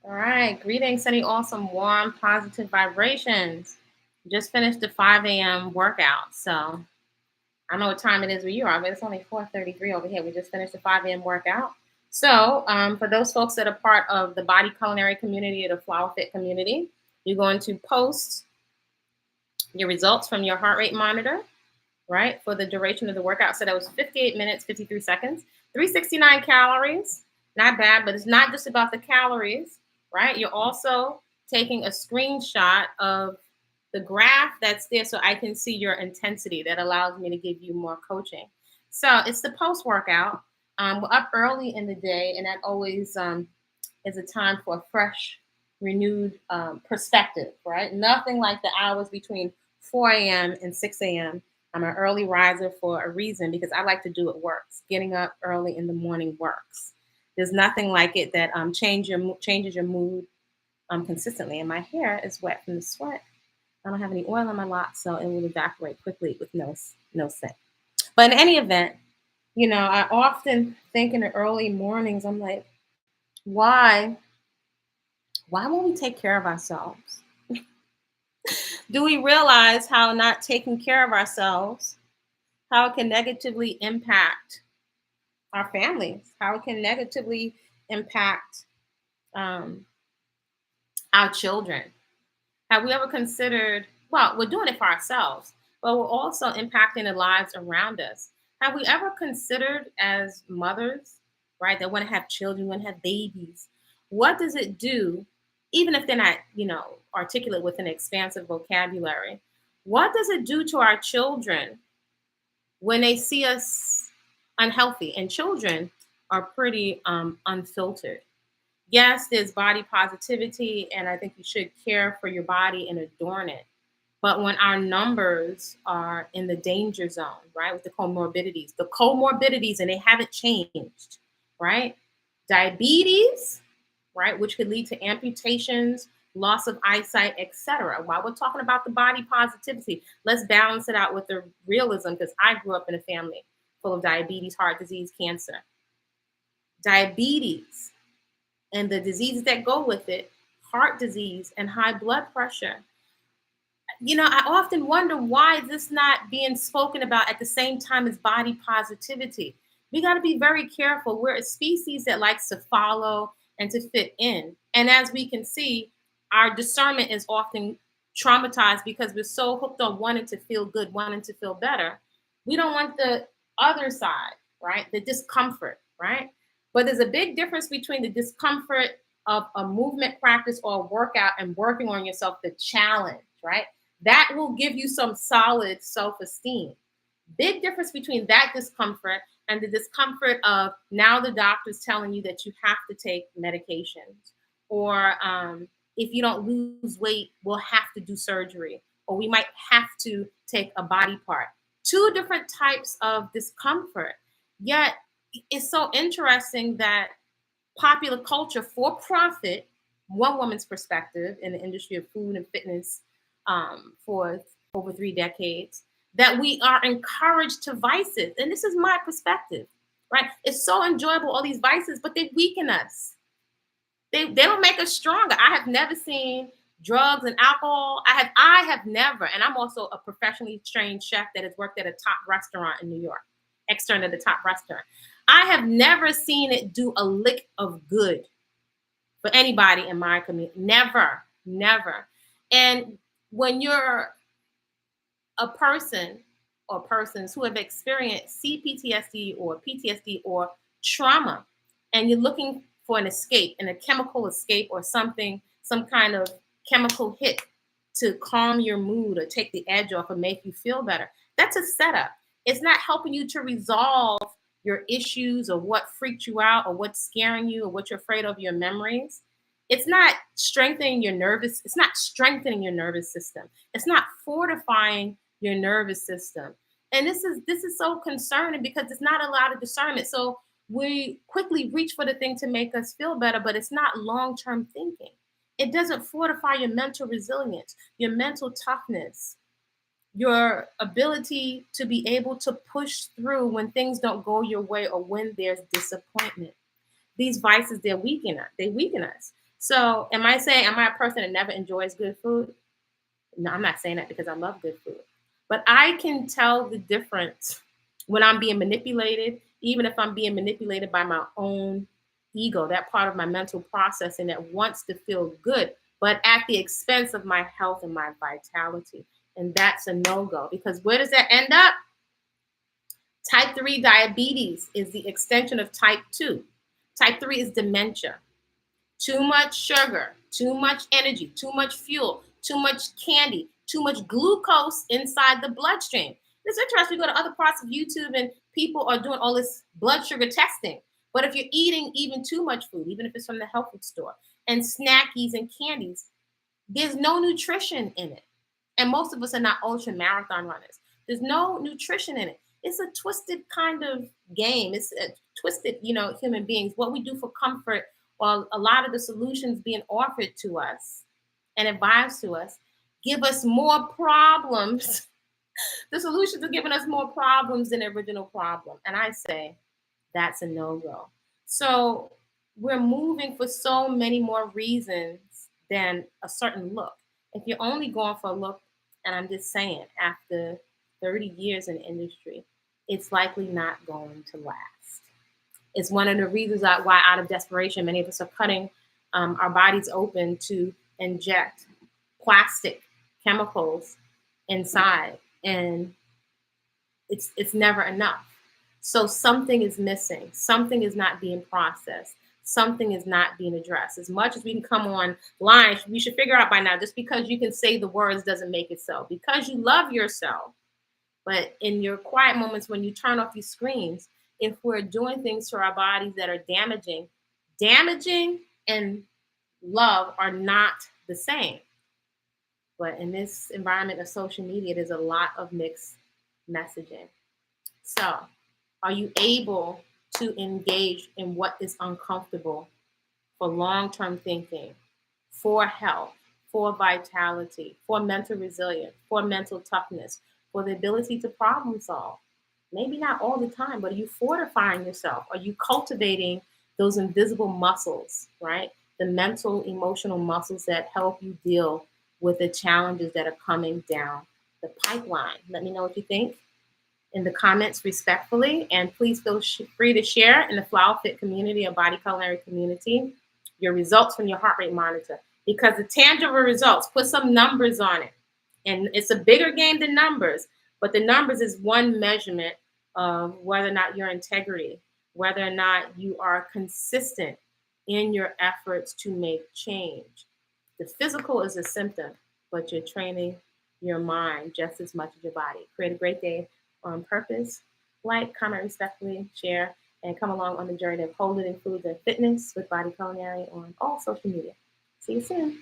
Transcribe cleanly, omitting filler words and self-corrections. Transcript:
All right. Greetings, sending awesome, warm, positive vibrations. Just finished the 5 a.m. workout. So I don't know what time it is where you are, but it's only 4:33 over here. We just finished the 5 a.m. workout. So for those folks that are part of the Body Culinary community or the Flower Fit community, you're going to post your results from your heart rate monitor, right, for the duration of the workout. So that was 58 minutes, 53 seconds, 369 calories. Not bad, but it's not just about the calories, right? You're also taking a screenshot of the graph that's there so I can see your intensity. That allows me to give you more coaching. So it's the post workout. We're up early in the day, and that always is a time for a fresh, renewed perspective, right? Nothing like the hours between 4 a.m. and 6 a.m. I'm an early riser for a reason because I like to do it works. Getting up early in the morning works. There's nothing like it that changes your mood consistently. And my hair is wet from the sweat. I don't have any oil on my locks, so it will evaporate quickly with no scent. But in any event, I often think in the early mornings, I'm like, why won't we take care of ourselves? Do we realize how not taking care of ourselves, how it can negatively impact our families, how it can negatively impact um, our children? Have we ever considered, well, we're doing it for ourselves, but we're also impacting the lives around us. Have we ever considered as mothers, right, that want to have children, want to have babies, what does it do, even if they're not, articulate with an expansive vocabulary? What does it do to our children when they see us unhealthy? And children are pretty unfiltered. Yes, there's body positivity, and I think you should care for your body and adorn it. But when our numbers are in the danger zone, right, with the comorbidities, and they haven't changed, right? Diabetes, right, which could lead to amputations, loss of eyesight, etc. While we're talking about the body positivity, let's balance it out with the realism because I grew up in a family full of diabetes, heart disease, cancer. Diabetes and the diseases that go with it, heart disease and high blood pressure. I often wonder why is this not being spoken about at the same time as body positivity. We got to be very careful. We're a species that likes to follow and to fit in. And as we can see, our discernment is often traumatized because we're so hooked on wanting to feel good, wanting to feel better. We don't want the other side, right? The discomfort, right? But there's a big difference between the discomfort of a movement practice or a workout and working on yourself, the challenge, right? That will give you some solid self-esteem. Big difference between that discomfort and the discomfort of now the doctor's telling you that you have to take medications, or if you don't lose weight, we'll have to do surgery, or we might have to take a body part. Two different types of discomfort. Yet it's so interesting that popular culture for profit, one woman's perspective in the industry of food and fitness for over 3 decades, that we are encouraged to vices. And this is my perspective, right? It's so enjoyable, all these vices, but they weaken us. They don't make us stronger. I have never seen drugs and alcohol. I have never, and I'm also a professionally trained chef that has worked at a top restaurant in New York, extern at the top restaurant. I have never seen it do a lick of good for anybody in my community. Never, never. And when you're a person or persons who have experienced CPTSD or PTSD or trauma, and you're looking for an escape and a chemical escape or something, some kind of chemical hit to calm your mood or take the edge off or make you feel better, that's a setup. It's not helping you to resolve your issues or what freaked you out or what's scaring you or what you're afraid of, your memories. It's not strengthening your nervous system. It's not fortifying your nervous system. And this is so concerning because it's not a lot of discernment. So we quickly reach for the thing to make us feel better, but it's not long-term thinking. It doesn't fortify your mental resilience, your mental toughness, your ability to be able to push through when things don't go your way or when there's disappointment. These vices, they weaken us. So am I a person that never enjoys good food? No, I'm not saying that because I love good food. But I can tell the difference when I'm being manipulated, even if I'm being manipulated by my own ego, that part of my mental processing that wants to feel good, but at the expense of my health and my vitality. And that's a no-go, because where does that end up? Type 3 diabetes is the extension of type 2. Type 3 is dementia. Too much sugar, too much energy, too much fuel, too much candy, too much glucose inside the bloodstream. It's interesting. You go to other parts of YouTube and people are doing all this blood sugar testing. But if you're eating even too much food, even if it's from the health food store, and snackies and candies, there's no nutrition in it. And most of us are not ultra marathon runners. There's no nutrition in it. It's a twisted kind of game. It's a twisted, human beings. What we do for comfort, well, a lot of the solutions being offered to us and advised to us give us more problems. The solutions are giving us more problems than the original problem. And I say that's a no-go. So we're moving for so many more reasons than a certain look. If you're only going for a look, and I'm just saying, after 30 years in the industry, it's likely not going to last. It's one of the reasons why, out of desperation, many of us are cutting our bodies open to inject plastic chemicals inside, and it's never enough. So something is missing. Something is not being processed. Something is not being addressed. As much as we can come online, we should figure out by now, just because you can say the words doesn't make it so. Because you love yourself, but in your quiet moments when you turn off your screens, if we're doing things to our bodies that are damaging and love are not the same. But in this environment of social media, there's a lot of mixed messaging. So, are you able to engage in what is uncomfortable for long-term thinking, for health, for vitality, for mental resilience, for mental toughness, for the ability to problem solve? Maybe not all the time, but are you fortifying yourself? Are you cultivating those invisible muscles, right? The mental, emotional muscles that help you deal with the challenges that are coming down the pipeline. Let me know what you think in the comments respectfully, and please feel free to share in the Flower Fit community or Body Culinary community your results from your heart rate monitor, because the tangible results, put some numbers on it. And it's a bigger game than numbers, but the numbers is one measurement of whether or not your integrity, whether or not you are consistent in your efforts to make change. The physical is a symptom, but you're training your mind just as much as your body. Create a great day on purpose. Like, comment respectfully, share, and come along on the journey of whole living foods and fitness with Body Culinary on all social media. See you soon.